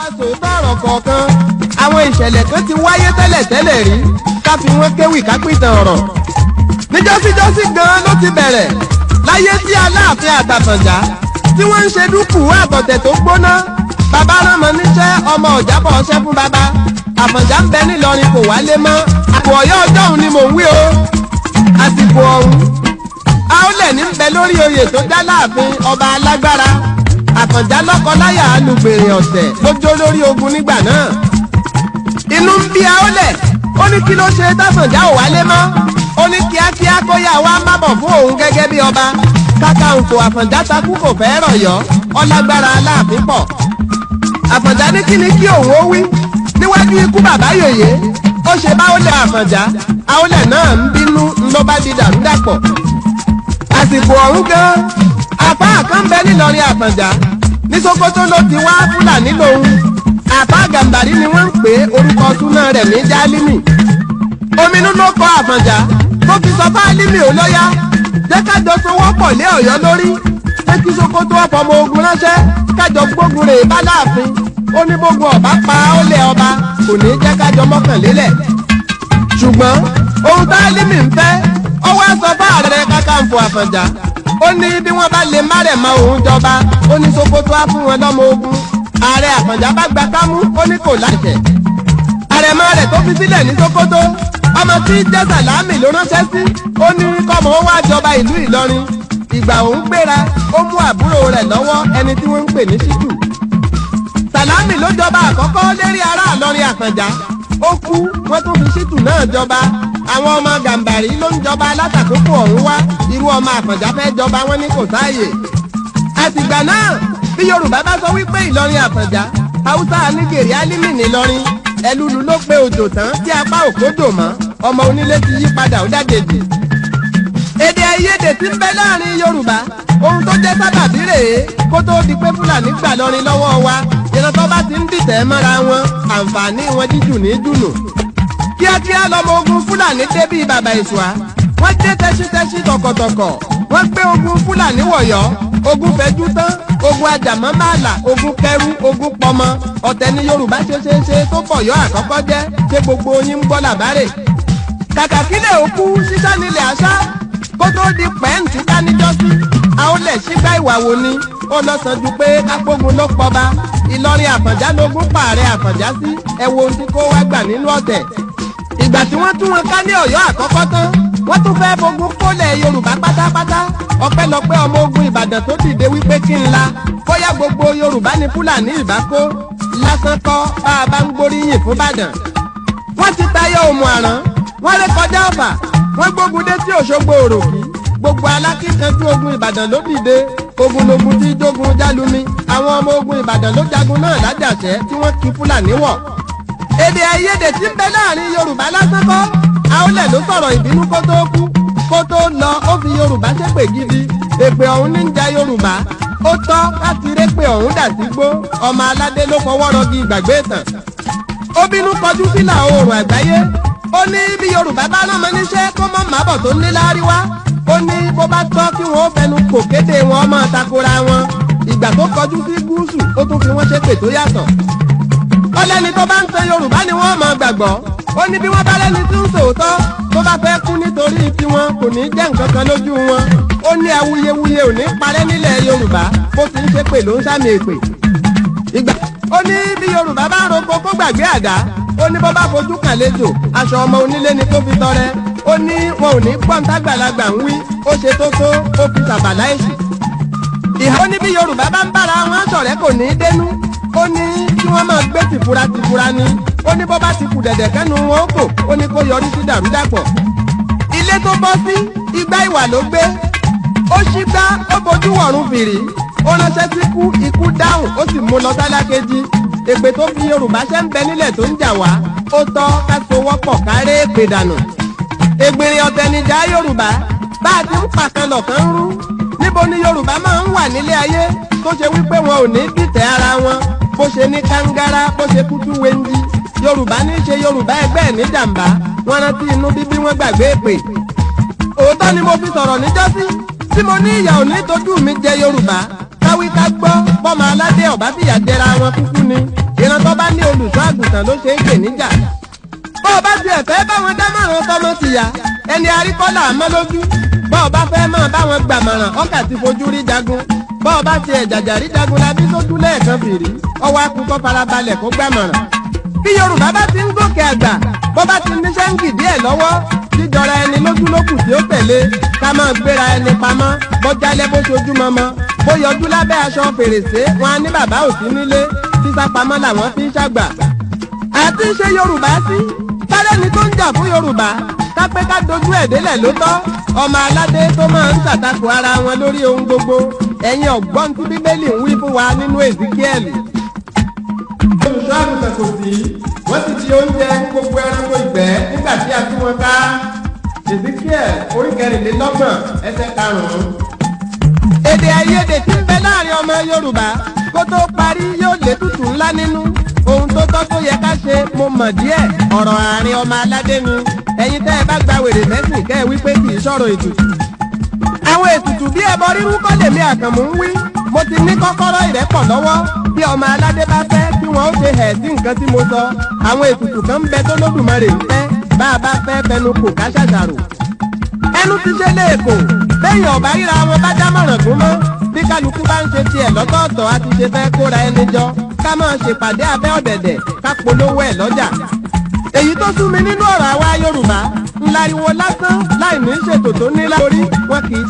wa sòótọ́ ọ̀rọ̀ kọ̀ọ̀kan àwọn ìṣẹ̀lẹ̀ kan ti wáyé tẹ́lẹ̀ rí ká fi wọ́n kéwì ká pìtàn ọ̀rọ̀. níjọ́síjọ́sí gan-an ló ti bẹ̀rẹ̀ láyé tí Aláàfin Àtàfọ̀njá tí wọ́n ń ṣe dúkùú àtọ̀tẹ̀ tó gbóná. bàbá rán mọ níṣẹ́ ọmọ ọ̀jábọ̀ ọṣẹ́ fún bàbá. Àfọ̀njá ń bẹ nílọrin kò wálé mọ́. àpò ọ̀yọ́ ọjọ́ òun ni mò ń wí o. àsìkò ọ̀hún Aólẹ̀ ní ń bẹ lórí oyè tó dá láàfin ọba alágbára. Àfọ̀njá lọ́kọláya alùgbèrè ọ̀sẹ̀ ló jó lórí ogun nígbà náà. inú ń bí Aólẹ̀ ó ní kí ló ṣe t'Àfọ̀njá ò wálé mọ́. ó ní kíákíá kó yá wá má bọ̀ fún òun gẹ́gẹ́ bí ọba. Kàkàǹkò Àfọ̀njá takú kò fẹ́ rọ̀yọ́ ọlágbára Aláàfin pọ̀. Àfọ̀njá ní kí ni kí òun ó wí níwájú ikú bàbá yòyé. ó ṣe báólẹ̀ Àfọ̀njá Aólẹ̀ náà ń bínú ló bá di dàrúdàpọ̀. àsìkò ọ̀hún gan àfáà kan bẹ nílọrin Àfọ̀njá ní Sókótó ló ti wá Fúlàní lòun. àfáà Gàmbàrí ni wọ́n ń pè é, orúkọ súná rẹ̀ ní Jálímì. ominú ló kọ Àfọ̀njá tó fi sọ fáálímì ó lọ́yà jẹ́ kájọ sowọ́ pọ̀ lé Ọ̀yọ́ lórí. pé kí Sókótó ọ̀fọ̀mọ ogun ránṣẹ́ kájọ gbógun rè bá láàfin. ó ní gbogbo ọba pa Aólẹ̀ ọba kò ní jẹ́ kájọ mọ́kànlélẹ̀. ṣùgbọ́n ohun Jálímì ń fẹ́ ó wá sọ fún Ààrẹ Kakanfò Àfọ̀njá. ó ní bí wọ́n bá lè márẹ̀ mọ òun jọba ó ní Sókótó á fún wọn lọ́mọ ogun. Ààrẹ Àfọ̀njá bá gba kámú ó ní kò láṣẹ. àrẹ̀mọ rẹ̀ tó fi sílẹ̀ ní Sókótó ọmọ tí jẹ́ Sàlámì ló ránṣẹ́ sí. ó ní kọ́mọ ó wá jọba ìlú Ìlọrin. ìgbà òun gbéra ó mú àbúrò rẹ̀ lọ́wọ́ ẹni tí wọ́n ń pè ní Ṣítù. Sàlámì ló jọba àkọ́kọ́ lérí ará Ìlọrin Àfọ̀njá. ó kú wọ́n tún fi Ṣítù náà jọba. àwọn ọmọ Gàmbàrí ló ń jọba látàkókò ọ̀hún wá. irú ọmọ Àfọ̀njá fẹ́ jọba wọn ní kò sáàyè. àtìgbà náà bí Yorùbá bá sọ wípé Ìlọrin Àfọ̀njá Haúsá Nígèrè Álímì nílọrin. ẹlúlu ló pé odò tán tí apá òkódò mọ́. ọmọ onílé ti yí padà ó dàgèdè. èdè àìyedè tí ń bẹ láàrin Yorùbá ohun tó jẹ́ sábàbí rèé kó tó di pé Fúlàní gbà lọrin lọ́wọ́ wa. ìran tó bá ti ń dìtẹ̀ mọ́ra wọn àǹfààní wọn jíjù ní jùnù. kíákíá lọmọ ogun Fúlàní dé bíi bàbá ìṣùá. wọ́n dé tẹ́ṣítẹ́ṣí tọkọ̀tọkọ̀. wọ́n gbé ogun Fúlàní wọ̀yọ́. ogun fẹjú tán ogun ajàmọ́ mààlà ogun kẹrù ogun pọmọ. ọ̀tẹ̀ ni Yorùbá ṣe tó fọ̀yọ́ àkọ́kọ́ jẹ́ ṣé gbogbo yín ń gbọ́ làbárè. kàkà kílẹ̀ òkú ṣíṣá nílẹ̀ àṣá kó tó di pẹ́ǹtì ká níjọ́sí. Aólẹ̀ ṣígbá ìwà wo ni ó lọ sàn ju pé kápógun ló pọba. Ìlọrin Àfọ̀njá lógún pààrẹ Àfọ̀njá sí ẹ wo ohun tí kó wá gbà nínú ọ̀tẹ̀. ìgbà tí wọ́n tún wọn ká ní Ọ̀yọ́ àkọ́kọ́ tán wọ́n tún fẹ́ fogun kólẹ̀ Yorùbá pátápátá. ọpẹ́lọpẹ́ ọmọ ogun Ìbàdàn tó dìde wípé kí n la bóyá gbogbo Yorùbá ní Fúlàní ìbá kó lásán kọ́ bá a bá ń gbóríyìn fún Ìbàdàn. wọ́n ti tayọ òmù àrán wọ́n lè kọjá Ọ̀fà wọ́n gbógun dé sí Òṣogbo Òròkì. gbogbo alákìkanjú ogun Ìbàdàn ló dìde. ogun lógun tí jogun Jálumi. àwọn ọmọ ogun Ìbàdàn ló jagun náà lájàṣẹ́ tí wọ́n kí Fúlàní wọ̀. èdè àìyedè tí ń bẹ láàrin Yorùbá lásán kọ́. Aólẹ̀ ló sọ̀rọ̀ ìbínú kó tó kú. kó tó lọ ó fi Yorùbá ṣépè gidi. èpè ọ̀hún ní ń ja Yorùbá. ó tọ́ láti répè ọ̀hún dà sí gbó. ọmọ aládé ló fọwọ́ rọgí ìgbàgbé ìtàn. ó bínú kọjú sílà oòrùn àgbáyé. ó ní bí Yorùbá bá rán ọmọ níṣẹ́ kó mọ́ màbọ̀ tó ní láárí wá. ó ní bó bá tọ́ kí wọ́n fẹnu kò kéde wọn máa takora wọn. ìgbà tó kọjú sí gúúsù ó tún fi wọ́n ṣépè tó yàtọ̀. ó lẹ́ni tó bá ń ṣe Yorùbá ni wọ́n máa gbàgbọ́. ó ní bí wọ́n bá lẹ́ni tí ń sòótọ́ tó bá fẹ́ kú nítorí tiwọn kò ní jẹ́ nǹkan kan lójú wọn. ó ní awuyewuye ò ní parẹ́ nílẹ̀ Yorùbá bó ti ń ṣépè ló ń sàmì èpè. ìgbà ó ní bí Yorùbá bá ń roko kó gbàgbé àdá. ó ní bó bá fojú kàn lejò aṣọ ọmọ onílé ni kó fi tọrẹ. ó ní wọn ò ní gbọ́n tágbàlagbà ń wí ó ṣe tó ó fi sàbàlá èsì. ìhà ó ní bí Yorùbá bá ń bára wọn ṣọ̀rẹ́ kò ní í dénú. ó ní kí wọ́n máa gbé tìfura ni. ó ní bó bá ti kù dẹ̀dẹ̀ kẹ́nu wọn ó kò ó ní kó yọrí sí dàrúdàpọ̀. ilé tó bọ́ sí igbá ìwà ló gbé. ó ṣígbá ó bojú wọ̀run fìrí. ó ránṣẹ́ sí ikú dáhùn ó sì mú lọ sálákejì. èpè tó fi Yorùbá ṣẹ́ ń bẹ nílẹ̀ tó ń jà wá. ó tọ́ ká sowọ́pọ̀ kárẹ́ èpè dànù. ègbèrè ọ̀tẹ̀nìjà Yorùbá bá a ti ń pàkan lọ̀kan ń rú. níbo ni Yorùbá máa ń wà nílé ayé tó ṣe wípé wọn ò ní dìtẹ̀ ara wọn bó ṣe ní kàngárá bó ṣe kútú wéńdí. Yorùbá ní í ṣe Yorùbá ẹgbẹ́ ẹ̀ ní jàǹbá wọn rántí inú bíbí wọn gbàgbé èpè. òótọ́ ni mo fi sọ̀rọ̀ níjọ́sí tí mo ní ìyà ò ní tójú mi jẹ Yorùbá káwí ká gbọ́ bọ́mọ aládé ọ̀bá fìyà jẹra wọn kúkú ni. ìran àgùntàn ló ṣe é pè níjà. bó o bá tiẹ̀ fẹ́ báwọn dámọ̀ràn tọmọ tìyá ẹni àríkọ́là mọ́ lójú. bó o bá fẹ́ máa báwọn gbàmọ̀ràn ọkà ti fojú rí jagun. bó o bá tiẹ̀ jàjà rí jagun labí tó dún lẹ́ẹ̀kan fìrí ọwọ́ akúkọ́ farabalẹ̀ kó gbàmọ̀ràn. bí Yorùbá bá ti ń gòkè àgbà bó bá ti níṣẹ́ ń gìdí ẹ̀ lọ́wọ́ jíjọra ẹni lójúlókù tí ó tẹ̀lé ká máa gbéra ẹni pamọ́ bọ́jálẹ̀ bó ṣojú mọ́mọ́ bó yọjú lábẹ́ aṣọ fèrèsé wọn á ní bàbá ò sí nílé sísá pamọ́ làwọn fi ń ṣàgbà. àti ṣe Yorùbá sí sáré ni tó ń jà fún Yorùbá kápẹ́ ká dojú ẹ̀ délẹ̀ ló tọ́ ọmọ aládé tó máa ń ṣàtakò ara wọn lórí ohun gbogbo ẹ̀yin ọ̀gbọ́n tí Bíbélì ń wí fún wa nínú Èzíkíẹ́lì. olùṣọ́ àgùntàn kò sí wọ́n ti di oúnjẹ gbogbo ẹranko ìgbẹ́ nígbà tí a tú wọn ká. Èzíkíẹ́lì orí 24 ẹsẹ̀ 5. èdè àìyedè tí ń bẹ láàrin ọmọ Yorùbá kó tó parí yóò lé tutù ńlá nínú. ohun tó tọ́ tó yẹ ká ṣe mo mọ̀ díẹ̀ ọ̀rọ̀ àárín ọmọ aládé ni ẹ̀yin tẹ́ ẹ bá gba wèrè mẹ́sìn kẹ́ ẹ wí pé kì í sọ̀rọ̀ ètùtù. àwọn ètùtù bí ẹbọ rírú kọ́ lèmi Àkànmú ń wí mo ti ní kọ́kọ́rọ́ ìrẹ́pọ̀ lọ́wọ́ bí ọmọ aládé bá fẹ́ kí wọ́n ó ṣe hẹ̀ sí nǹkan tí mo sọ àwọn ètùtù kan ń bẹ tó lódùmarè ń fẹ́ bá a bá fẹ́ fẹnu kò ká ṣàṣàrò. ẹnu ti ṣe léèkó bẹ́yìn ọ̀bá ríra wọn bá dámọ̀ràn gún mọ́ bí kálukú bá ń ṣe tiẹ̀ lọ́tọ̀ọ̀tọ̀ a ti ṣe fẹ́ kóra ẹni jọ ká máa ṣèpàdé abẹ́ ọ̀dẹ̀dẹ̀ ká polówó ẹ̀ lọ́jà. èyí tó sú mi nínú ọ̀rọ̀ àwa Yorùbá ńláriwo lásán láì ní ṣètò tó ní láorí wọn kì í